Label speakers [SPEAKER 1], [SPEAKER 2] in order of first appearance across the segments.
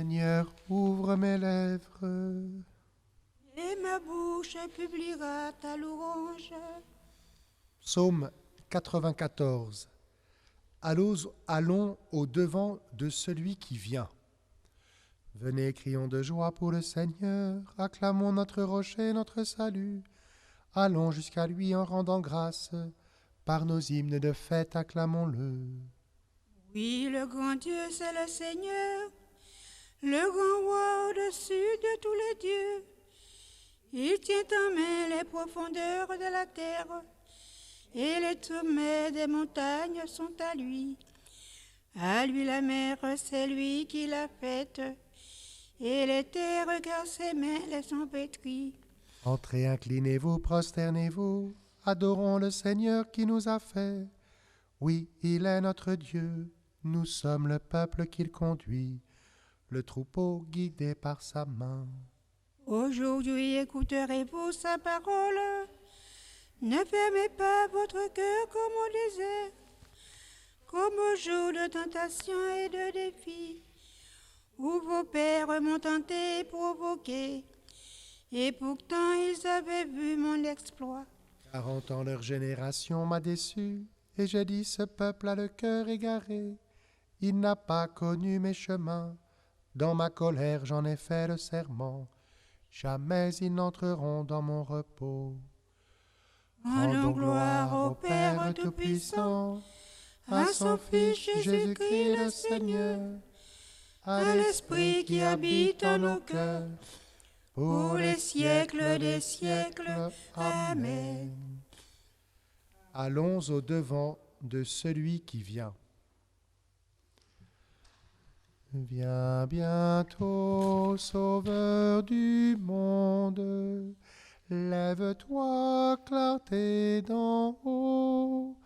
[SPEAKER 1] Seigneur, ouvre mes lèvres.
[SPEAKER 2] Et ma bouche publiera ta louange.
[SPEAKER 1] Psaume 94. Allons au-devant de celui qui vient. Venez, crions de joie pour le Seigneur, acclamons notre rocher, notre salut. Allons jusqu'à lui en rendant grâce, par nos hymnes de fête acclamons-le.
[SPEAKER 2] Oui, le grand Dieu, c'est le Seigneur, le grand roi au-dessus de tous les dieux. Il tient en main les profondeurs de la terre, et les sommets des montagnes sont à lui. À lui la mer, c'est lui qui l'a faite, et les terres, car ses mains les ont pétries.
[SPEAKER 1] Entrez, inclinez-vous, prosternez-vous, adorons le Seigneur qui nous a fait. Oui, il est notre Dieu, nous sommes le peuple qu'il conduit, le troupeau guidé par sa main.
[SPEAKER 2] Aujourd'hui, écouterez-vous sa parole. Ne fermez pas votre cœur comme au désert, comme au jour de tentation et de défi, où vos pères m'ont tenté et provoqué, et pourtant ils avaient vu mon exploit.
[SPEAKER 1] 40 ans leur génération m'a déçu, et j'ai dit ce peuple a le cœur égaré. Il n'a pas connu mes chemins, dans ma colère j'en ai fait le serment. Jamais ils n'entreront dans mon repos.
[SPEAKER 2] Rendons gloire au Père Tout-Puissant, à son Fils Jésus-Christ le Seigneur, à l'Esprit qui habite en nos cœurs, pour les siècles des siècles. Amen.
[SPEAKER 1] Allons au-devant de celui qui vient. Viens bientôt, Sauveur du monde, lève-toi, clarté d'en haut,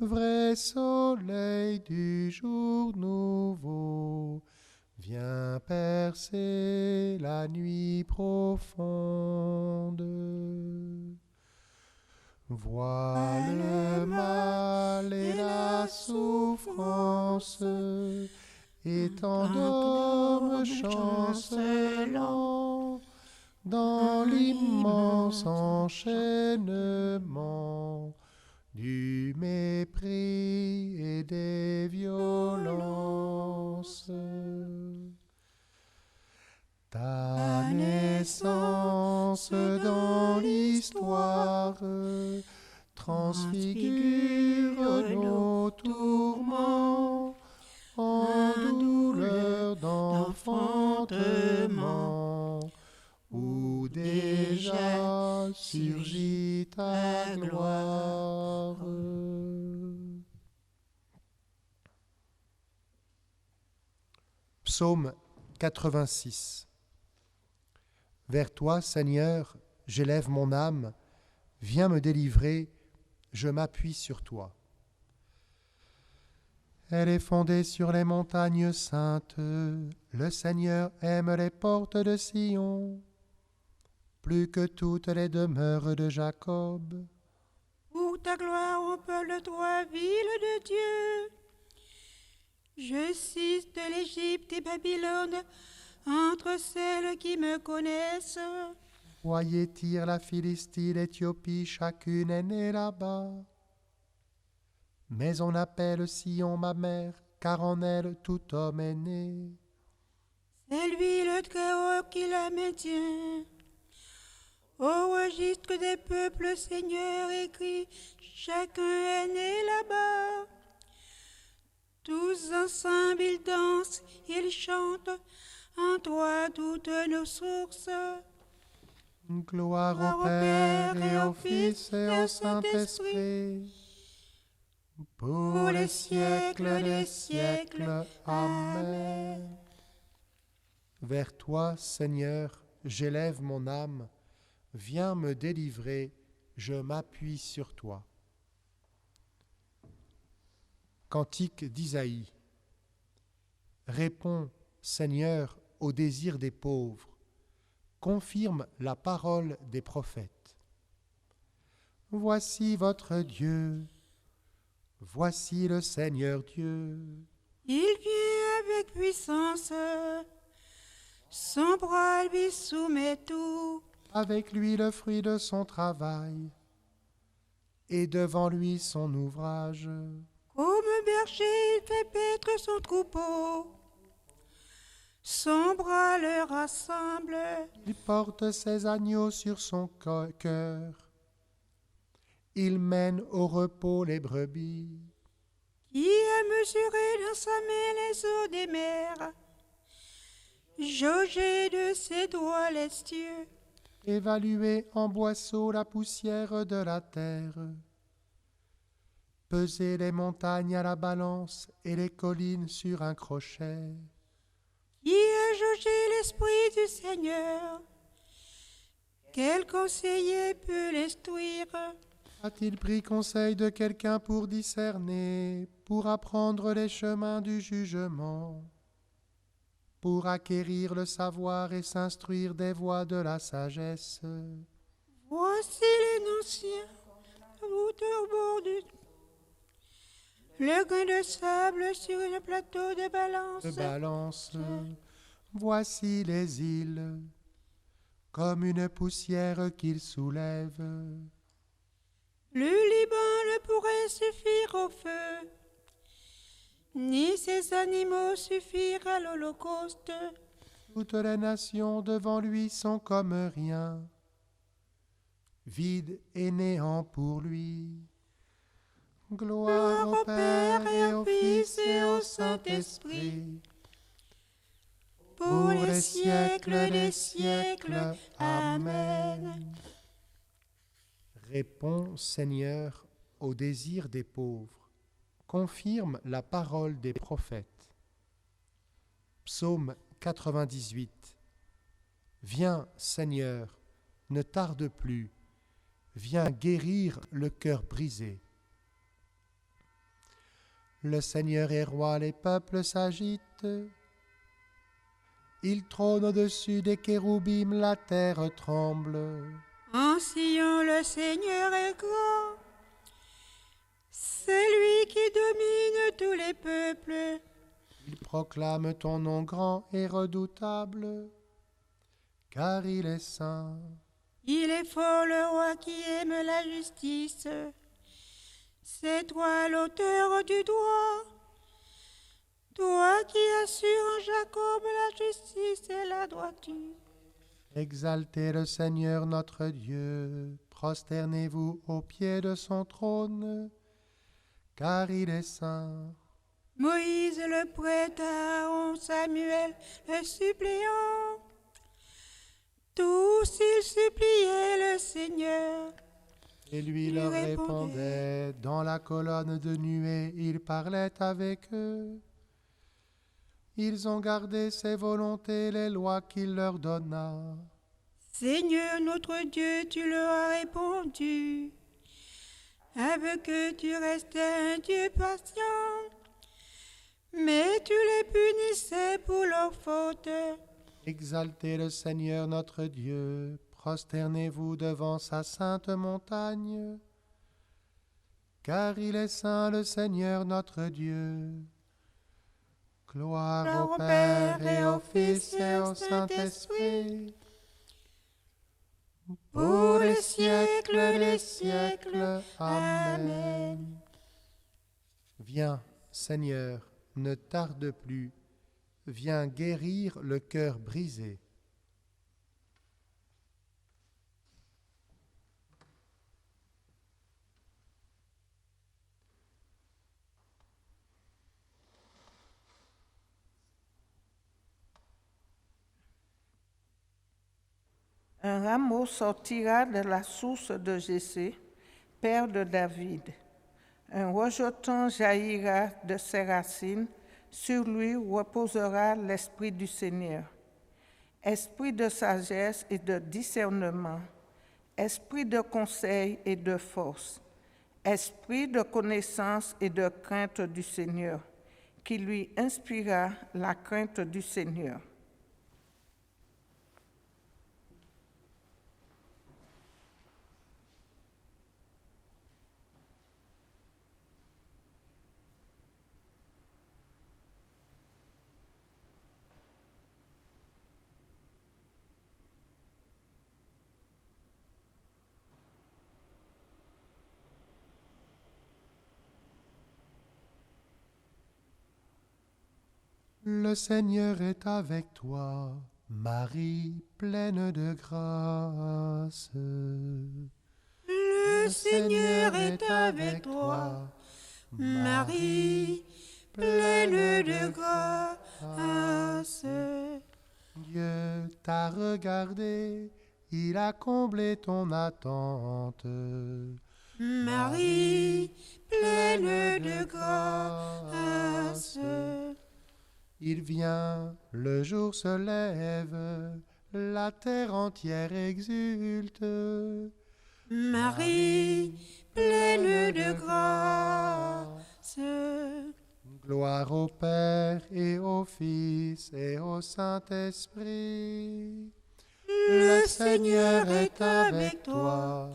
[SPEAKER 1] vrai soleil du jour nouveau, viens percer la nuit profonde. Vois le mal et la souffrance, et t'endorme chancelant dans l'immense enchaînement du mépris et des violences. Ta naissance dans l'histoire transfigure nos tourments en douleur d'enfantement, où déjà surgit ta gloire. Psaume 86. Vers toi, Seigneur, j'élève mon âme, viens me délivrer, je m'appuie sur toi. Elle est fondée sur les montagnes saintes, le Seigneur aime les portes de Sion, plus que toutes les demeures de Jacob.
[SPEAKER 2] Pour ta gloire, on parle de toi, ville de Dieu. Je cite l'Égypte et Babylone entre celles qui me connaissent.
[SPEAKER 1] Voyez Tyr, la Philistie, l'Éthiopie, chacune est née là-bas. Mais on appelle Sion ma mère, car en elle tout homme est né.
[SPEAKER 2] C'est lui le Très-Haut qui la maintient. Au registre des peuples, Seigneur écrit, chacun est né là-bas. Tous ensemble ils dansent, ils chantent, en toi toutes nos sources.
[SPEAKER 1] Gloire au Père et au Fils et au Saint-Esprit, pour les siècles des siècles. Amen. Vers toi, Seigneur, j'élève mon âme, viens me délivrer, je m'appuie sur toi. Cantique d'Isaïe. Réponds, Seigneur, au désir des pauvres. Confirme la parole des prophètes. Voici votre Dieu, voici le Seigneur Dieu.
[SPEAKER 2] Il vient avec puissance, Son bras lui soumet tout.
[SPEAKER 1] Avec lui le fruit de son travail, et devant lui son ouvrage.
[SPEAKER 2] Comme un berger, il fait paître son troupeau. Son bras le rassemble.
[SPEAKER 1] Il porte ses agneaux sur son cœur. Il mène au repos les brebis.
[SPEAKER 2] Qui a mesuré dans sa main les eaux des mers, jaugé de ses doigts les cieux,
[SPEAKER 1] Évaluer en boisseau la poussière de la terre. Peser les montagnes à la balance et les collines sur un crochet.
[SPEAKER 2] qui a jaugé l'esprit du Seigneur? Quel conseiller peut l'instruire?
[SPEAKER 1] A-t-il pris conseil de quelqu'un pour discerner, pour apprendre les chemins du jugement, pour acquérir le savoir et s'instruire des voies de la sagesse?
[SPEAKER 2] Voici les anciens, route au bord du... Le grain de sable sur un plateau de balance.
[SPEAKER 1] Voici les îles, comme une poussière qu'ils soulèvent.
[SPEAKER 2] Le Liban ne pourrait suffire au feu, ni ses animaux suffire à l'Holocauste.
[SPEAKER 1] Toutes les nations devant lui sont comme rien, vide et néant pour lui. Gloire au Père et au Fils et au Saint-Esprit,
[SPEAKER 2] pour les siècles des siècles. Amen.
[SPEAKER 1] Réponds, Seigneur, au désir des pauvres. Confirme la parole des prophètes. Psaume 98. Viens, Seigneur, ne tarde plus. Viens guérir le cœur brisé. Le Seigneur est roi, les peuples s'agitent. Il trône au-dessus des kéroubim, la terre tremble.
[SPEAKER 2] En Sion, le Seigneur est grand. C'est lui qui domine tous les peuples.
[SPEAKER 1] Il proclame ton nom grand et redoutable, car il est saint.
[SPEAKER 2] Il est fort le roi qui aime la justice. C'est toi l'auteur du droit, toi qui assures en Jacob la justice et la droiture.
[SPEAKER 1] Exaltez le Seigneur notre Dieu, prosternez-vous aux pieds de son trône, car il est saint.
[SPEAKER 2] Moïse le prêtre, Aaron, Samuel le suppléant, tous ils suppliaient le Seigneur.
[SPEAKER 1] Et lui
[SPEAKER 2] Il
[SPEAKER 1] leur
[SPEAKER 2] répondait.
[SPEAKER 1] répondait, dans la colonne de nuée, il parlait avec eux. Ils ont gardé ses volontés, les lois qu'il leur donna.
[SPEAKER 2] Seigneur notre Dieu, tu leur as répondu, avec eux tu restais un Dieu patient, mais tu les punissais pour leurs fautes.
[SPEAKER 1] Exaltez le Seigneur notre Dieu, prosternez-vous devant sa sainte montagne, car il est saint le Seigneur notre Dieu. Gloire au Père et au Fils et au Saint-Esprit, pour les siècles des siècles. Amen. Viens, Seigneur, ne tarde plus, viens guérir le cœur brisé.
[SPEAKER 3] Un rameau sortira de la source de Jessé, père de David. Un rejeton jaillira de ses racines, sur lui reposera l'Esprit du Seigneur. Esprit de sagesse et de discernement, esprit de conseil et de force, esprit de connaissance et de crainte du Seigneur, qui lui inspira la crainte du Seigneur.
[SPEAKER 1] Le Seigneur est avec toi, Marie, pleine de grâce.
[SPEAKER 2] Le Seigneur est avec toi, Marie, pleine de grâce.
[SPEAKER 1] Dieu t'a regardé, il a comblé ton attente.
[SPEAKER 2] Marie, pleine de grâce.
[SPEAKER 1] Il vient, le jour se lève, la terre entière exulte.
[SPEAKER 2] Marie, pleine de grâce.
[SPEAKER 1] Gloire au Père et au Fils et au Saint-Esprit.
[SPEAKER 2] Le Seigneur est avec toi,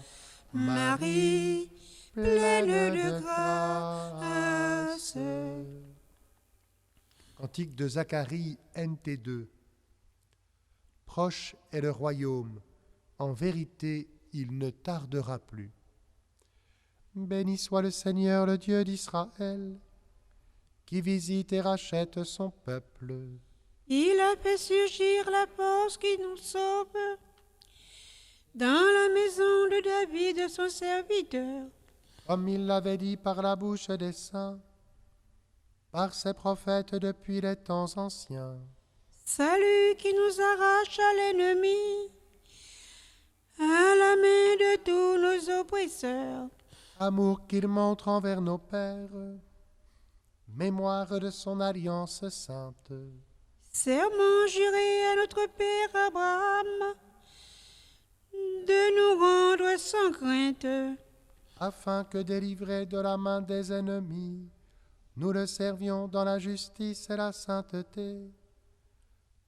[SPEAKER 2] Marie, pleine de grâce.
[SPEAKER 1] Cantique de Zacharie, NT2. Proche est le royaume, en vérité, il ne tardera plus. Béni soit le Seigneur, le Dieu d'Israël, qui visite et rachète son peuple.
[SPEAKER 2] Il a fait surgir la force qui nous sauve dans la maison de David, son serviteur.
[SPEAKER 1] Comme il l'avait dit par la bouche des saints, par ses prophètes depuis les temps anciens.
[SPEAKER 2] Salut qui nous arrache à l'ennemi, à la main de tous nos oppresseurs.
[SPEAKER 1] Amour qu'il montre envers nos pères, mémoire de son alliance sainte.
[SPEAKER 2] Serment juré à notre père Abraham de nous rendre sans crainte,
[SPEAKER 1] Afin que, délivrés de la main des ennemis, nous le servions dans la justice et la sainteté,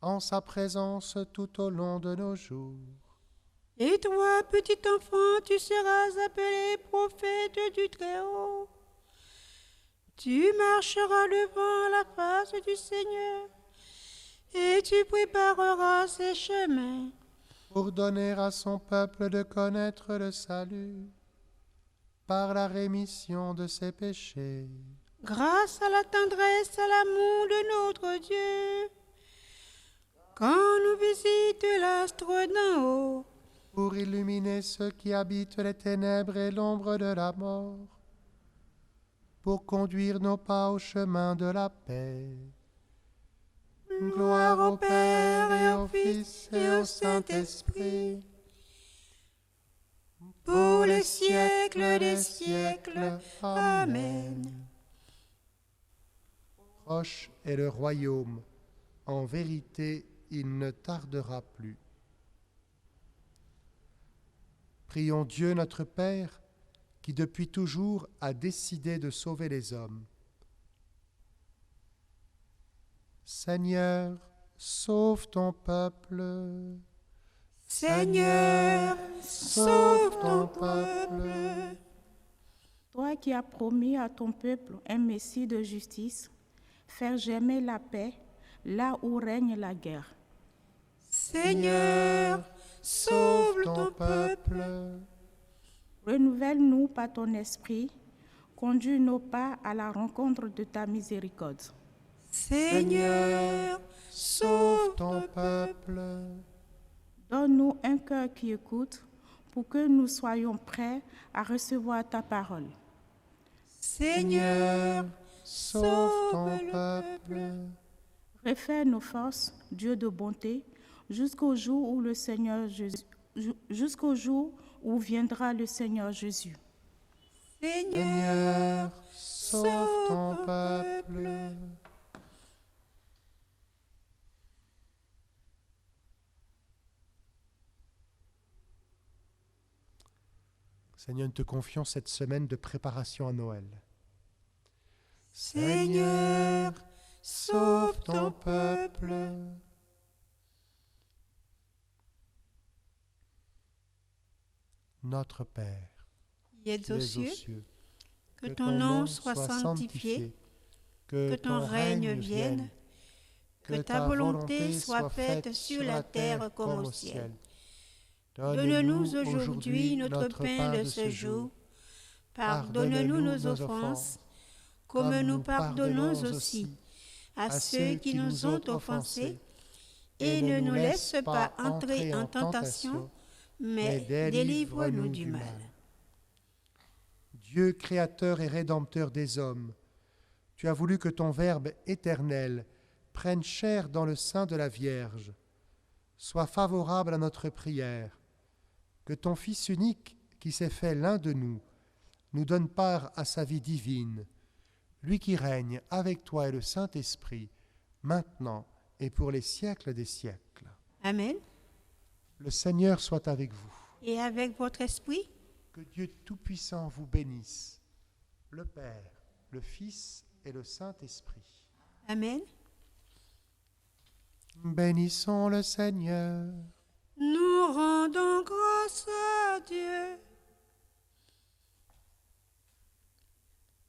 [SPEAKER 1] en sa présence tout au long de nos jours.
[SPEAKER 2] Et toi, petit enfant, tu seras appelé prophète du Très-Haut. Tu marcheras devant la face du Seigneur, et tu prépareras ses chemins.
[SPEAKER 1] Pour donner à son peuple de connaître le salut, par la rémission de ses péchés.
[SPEAKER 2] Grâce à la tendresse, à l'amour de notre Dieu, quand nous visite l'astre d'en haut,
[SPEAKER 1] pour illuminer ceux qui habitent les ténèbres et l'ombre de la mort, pour conduire nos pas au chemin de la paix. Gloire au Père et au Fils et au Saint-Esprit,
[SPEAKER 2] pour les siècles des siècles. Amen.
[SPEAKER 1] Proche est le royaume, en vérité, il ne tardera plus. Prions Dieu notre Père, qui depuis toujours a décidé de sauver les hommes. Seigneur, sauve ton peuple.
[SPEAKER 2] Seigneur, sauve ton peuple.
[SPEAKER 4] Toi qui as promis à ton peuple un Messie de justice, faire germer la paix là où règne la guerre.
[SPEAKER 2] Seigneur, sauve ton peuple.
[SPEAKER 4] Renouvelle-nous par ton esprit, conduis nos pas à la rencontre de ta miséricorde.
[SPEAKER 2] Seigneur, sauve
[SPEAKER 1] ton peuple.
[SPEAKER 4] Donne-nous un cœur qui écoute pour que nous soyons prêts à recevoir ta parole.
[SPEAKER 2] Seigneur,
[SPEAKER 1] sauve ton peuple.
[SPEAKER 4] Refais nos forces, Dieu de bonté, jusqu'au jour où viendra le Seigneur Jésus.
[SPEAKER 2] Seigneur,
[SPEAKER 1] sauve ton peuple. Seigneur, nous te confions cette semaine de préparation à Noël.
[SPEAKER 2] Seigneur, sauve ton peuple.
[SPEAKER 1] Notre Père,
[SPEAKER 2] qui es aux cieux,
[SPEAKER 1] que
[SPEAKER 2] ton nom soit sanctifié, que ton règne vienne, que ta volonté soit faite sur la terre comme au ciel. Donne-nous aujourd'hui notre pain de ce jour. Pardonne-nous nos offenses, comme nous pardonnons aussi à ceux qui nous ont offensés, et ne nous laisse pas entrer en tentation, mais délivre-nous du mal.
[SPEAKER 1] Dieu créateur et rédempteur des hommes, tu as voulu que ton Verbe éternel prenne chair dans le sein de la Vierge. Sois favorable à notre prière, que ton Fils unique, qui s'est fait l'un de nous donne part à sa vie divine, lui qui règne avec toi et le Saint-Esprit, maintenant et pour les siècles des siècles.
[SPEAKER 2] Amen.
[SPEAKER 1] Le Seigneur soit avec vous.
[SPEAKER 2] Et avec votre esprit,
[SPEAKER 1] Que Dieu Tout-Puissant vous bénisse, le Père, le Fils et le Saint-Esprit.
[SPEAKER 2] Amen.
[SPEAKER 1] Bénissons le Seigneur.
[SPEAKER 2] Nous rendons grâce